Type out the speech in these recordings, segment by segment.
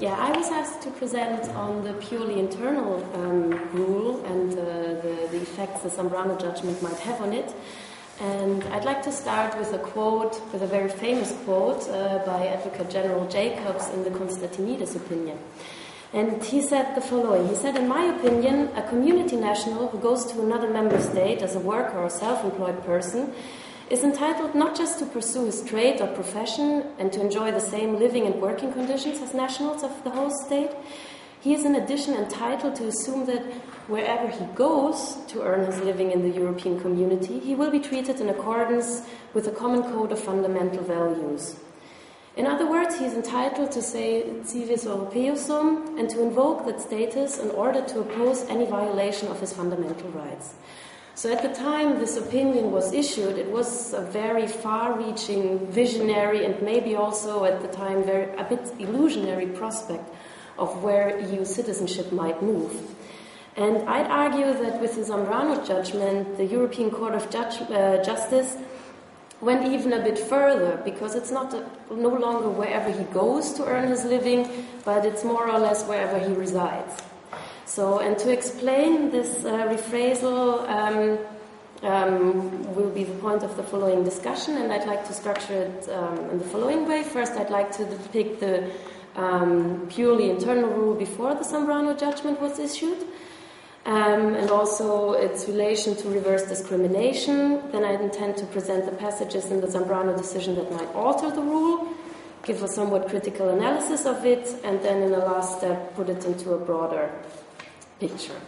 I was asked to present on the purely internal rule and the effects the Zambrano judgment might have on it. And I'd like to start with a very famous quote by Advocate General Jacobs in the Constantinides opinion. And he said the following. He said, "In my opinion, a community national who goes to another member state as a worker or self-employed person is entitled not just to pursue his trade or profession and to enjoy the same living and working conditions as nationals of the host state. He is in addition entitled to assume that wherever he goes to earn his living in the European community, he will be treated in accordance with a common code of fundamental values. In other words, he is entitled to say civis europaeusum and to invoke that status in order to oppose any violation of his fundamental rights." So at the time this opinion was issued, it was a very far-reaching, visionary, and maybe also at the time a bit illusionary prospect of where EU citizenship might move. And I'd argue that with the Zambrano judgment, the European Court of Justice went even a bit further, because it's no longer wherever he goes to earn his living, but it's more or less wherever he resides. So, and to explain this rephrasal will be the point of the following discussion, and I'd like to structure it in the following way. First, I'd like to depict the purely internal rule before the Zambrano judgment was issued, and also its relation to reverse discrimination. Then I intend to present the passages in the Zambrano decision that might alter the rule, give a somewhat critical analysis of it, and then in the last step put it into a broader picture.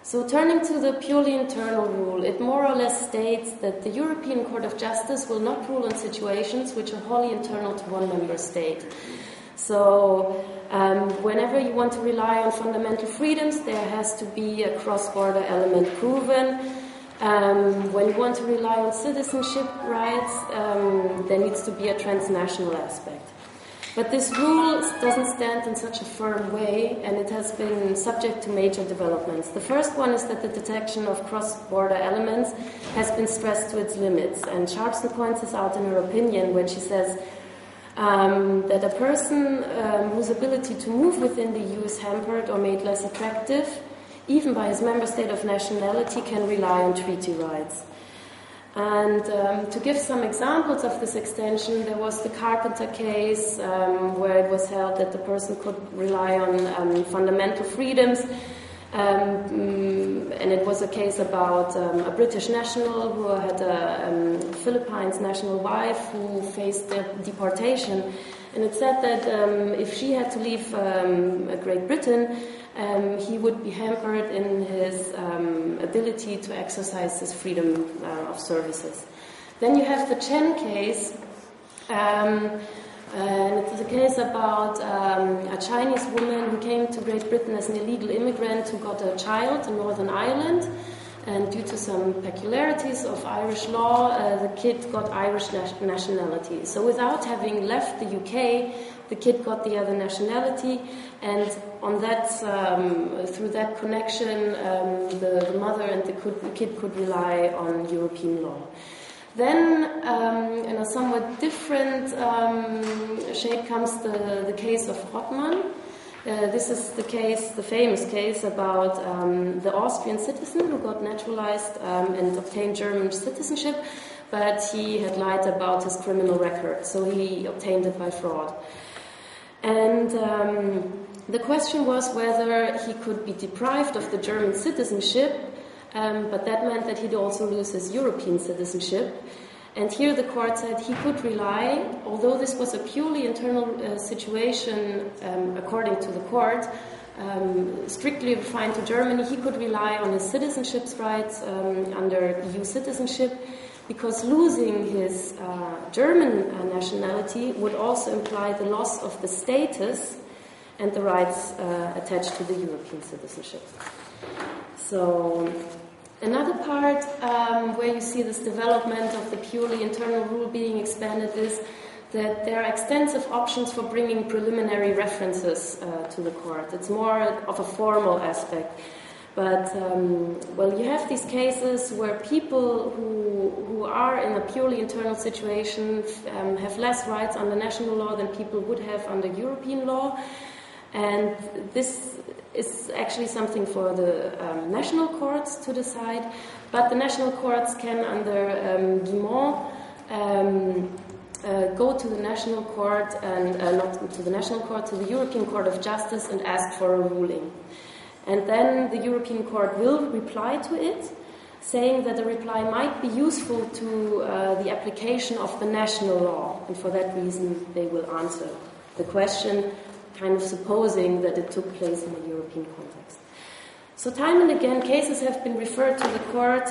So turning to the purely internal rule, it more or less states that the European Court of Justice will not rule on situations which are wholly internal to one member state. So whenever you want to rely on fundamental freedoms, there has to be a cross-border element proven. When you want to rely on citizenship rights, there needs to be a transnational aspect. But this rule doesn't stand in such a firm way, and it has been subject to major developments. The first one is that the detection of cross-border elements has been stressed to its limits, and Sharpson points this out in her opinion when she says that a person whose ability to move within the EU is hampered or made less attractive, even by his member state of nationality, can rely on treaty rights. And to give some examples of this extension, there was the Carpenter case where it was held that the person could rely on fundamental freedoms, and it was a case about a British national who had a Philippines national wife who faced deportation, and it said that if she had to leave Great Britain, he would be hampered in his ability to exercise his freedom of services. Then you have the Chen case, and it's a case about a Chinese woman who came to Great Britain as an illegal immigrant who got a child in Northern Ireland, and due to some peculiarities of Irish law, the kid got Irish nationality. So without having left the UK, the kid got the other nationality, and on that, through that connection, the mother and the kid could rely on European law. Then, in a somewhat different shape, comes the case of Rottmann. This is the famous case about the Austrian citizen who got naturalized and obtained German citizenship, but he had lied about his criminal record, so he obtained it by fraud. And the question was whether he could be deprived of the German citizenship, but that meant that he'd also lose his European citizenship. And here the court said he could rely, although this was a purely internal situation, according to the court, strictly refined to Germany, he could rely on his citizenship rights under EU citizenship, because losing his German nationality would also imply the loss of the status and the rights attached to the European citizenship. So another part where you see this development of the purely internal rule being expanded is that there are extensive options for bringing preliminary references to the court. It's more of a formal aspect. But, you have these cases where people who are in a purely internal situation have less rights under national law than people would have under European law. And this is actually something for the national courts to decide, but the national courts can, under Guimont, go to the national court and not to the national court, to the European Court of Justice and ask for a ruling. And then the European Court will reply to it, saying that the reply might be useful to the application of the national law, and for that reason they will answer the question, kind of supposing that it took place in a European context. So time and again, cases have been referred to the court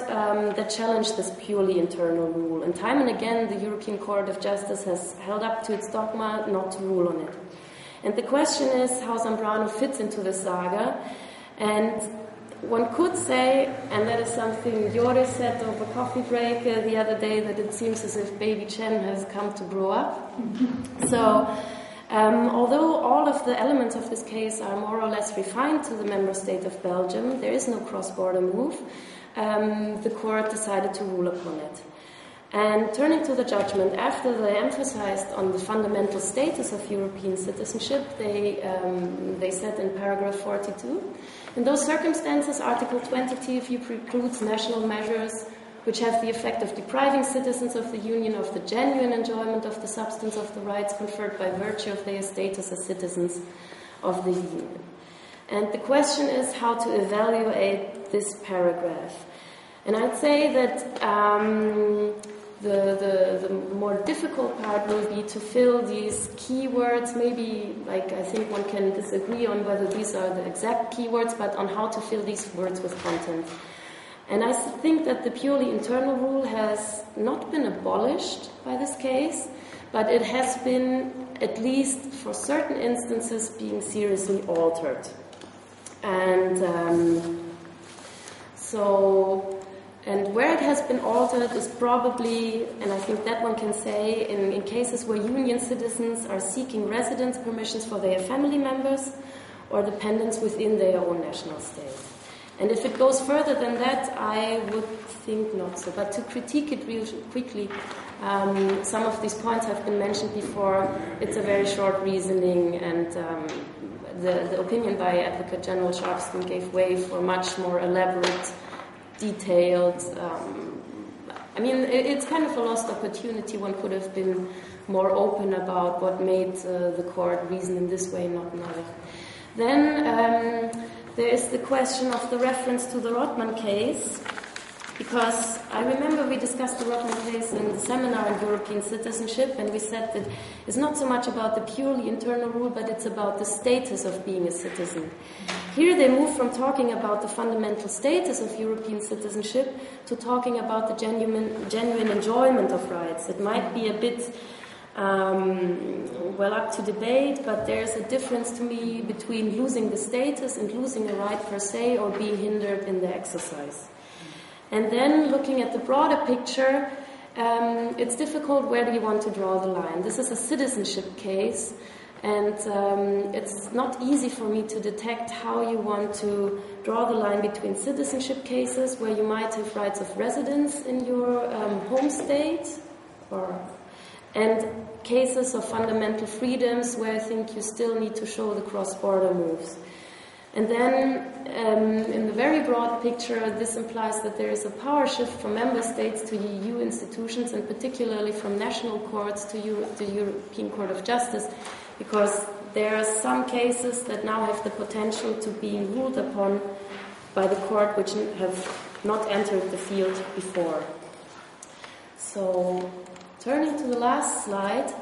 that challenge this purely internal rule. And time and again, the European Court of Justice has held up to its dogma not to rule on it. And the question is how Zambrano fits into this saga. And one could say, and that is something Joris said over coffee break the other day, that it seems as if baby Chen has come to grow up. So although all of the elements of this case are more or less refined to the member state of Belgium, there is no cross-border move. The court decided to rule upon it. And turning to the judgment, after they emphasized on the fundamental status of European citizenship, they said in paragraph 42, in those circumstances, Article 20 precludes national measures which have the effect of depriving citizens of the Union of the genuine enjoyment of the substance of the rights conferred by virtue of their status as citizens of the Union. And the question is how to evaluate this paragraph. And I'd say that the more difficult part will be to fill these keywords, maybe, like, I think one can disagree on whether these are the exact keywords, but on how to fill these words with content. And I think that the purely internal rule has not been abolished by this case, but it has been, at least for certain instances, being seriously altered. And and where it has been altered is probably, and I think that one can say, in cases where Union citizens are seeking residence permissions for their family members or dependents within their own national state. And if it goes further than that, I would think not so. But to critique it real quickly, some of these points have been mentioned before. It's a very short reasoning, and the opinion by Advocate General Sharpston gave way for much more elaborate, detailed. It's kind of a lost opportunity. One could have been more open about what made the court reason in this way, not another. Then there is the question of the reference to the Rothman case, because I remember we discussed the Rothman case in the seminar on European citizenship, and we said that it's not so much about the purely internal rule, but it's about the status of being a citizen. Here they move from talking about the fundamental status of European citizenship to talking about the genuine enjoyment of rights. It might be a bit up to debate, but there's a difference to me between losing the status and losing a right per se, or being hindered in the exercise. And then looking at the broader picture, it's difficult, where do you want to draw the line? This is a citizenship case, and it's not easy for me to detect how you want to draw the line between citizenship cases where you might have rights of residence in your home state, and cases of fundamental freedoms where I think you still need to show the cross-border moves. And then, in the very broad picture, this implies that there is a power shift from member states to EU institutions, and particularly from national courts to the European Court of Justice, because there are some cases that now have the potential to be ruled upon by the court which have not entered the field before. So, turning to the last slide,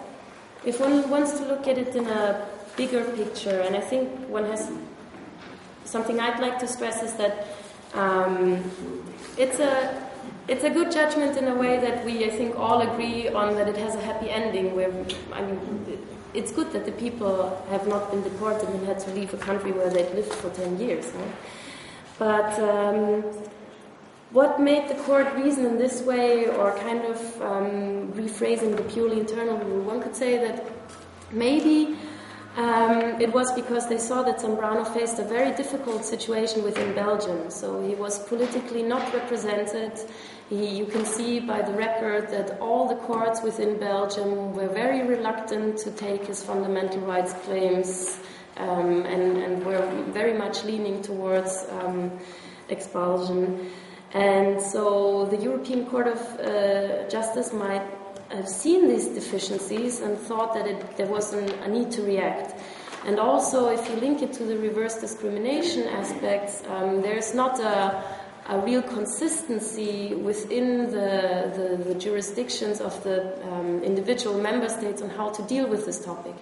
if one wants to look at it in a bigger picture, and I think one has something I'd like to stress is that it's a good judgment in a way that we, I think, all agree on, that it has a happy ending. Where it's good that the people have not been deported and had to leave a country where they'd lived for 10 years. No? But what made the court reason in this way, or kind of rephrasing the purely internal rule? One could say that maybe it was because they saw that Zambrano faced a very difficult situation within Belgium. So he was politically not represented. You can see by the record that all the courts within Belgium were very reluctant to take his fundamental rights claims and we're very much leaning towards expulsion. And so the European Court of Justice might have seen these deficiencies and thought that there was a need to react. And also, if you link it to the reverse discrimination aspects, there's not a real consistency within the jurisdictions of the individual member states on how to deal with this topic.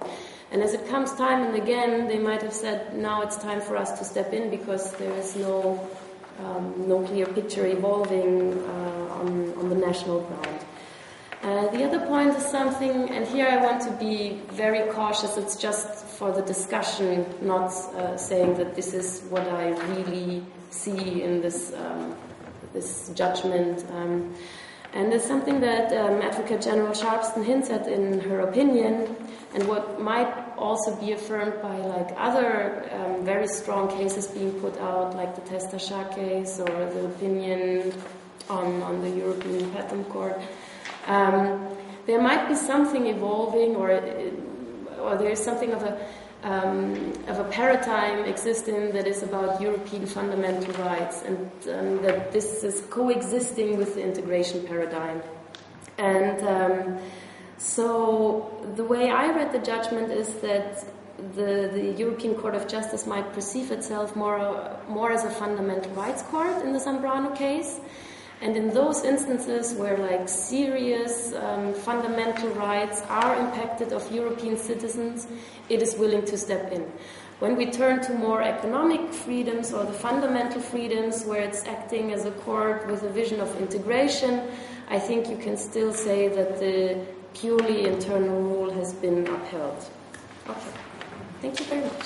And as it comes time and again, they might have said, now it's time for us to step in because there is no clear picture evolving on the national ground. The other point is something, and here I want to be very cautious, it's just for the discussion, not saying that this is what I really see in this judgment. And it's something that Advocate General Sharpston hints at in her opinion, and what might also be affirmed by like other very strong cases being put out, like the Testa-Shah case or the opinion on the European Patent Court. There might be something evolving, or there is something of a paradigm existing that is about European fundamental rights, and that this is coexisting with the integration paradigm. And so the way I read the judgment is that the European Court of Justice might perceive itself more as a fundamental rights court in the Zambrano case. And in those instances where like serious fundamental rights are impacted of European citizens, it is willing to step in. When we turn to more economic freedoms or the fundamental freedoms where it's acting as a court with a vision of integration, I think you can still say that the purely internal rule has been upheld. Okay, thank you very much.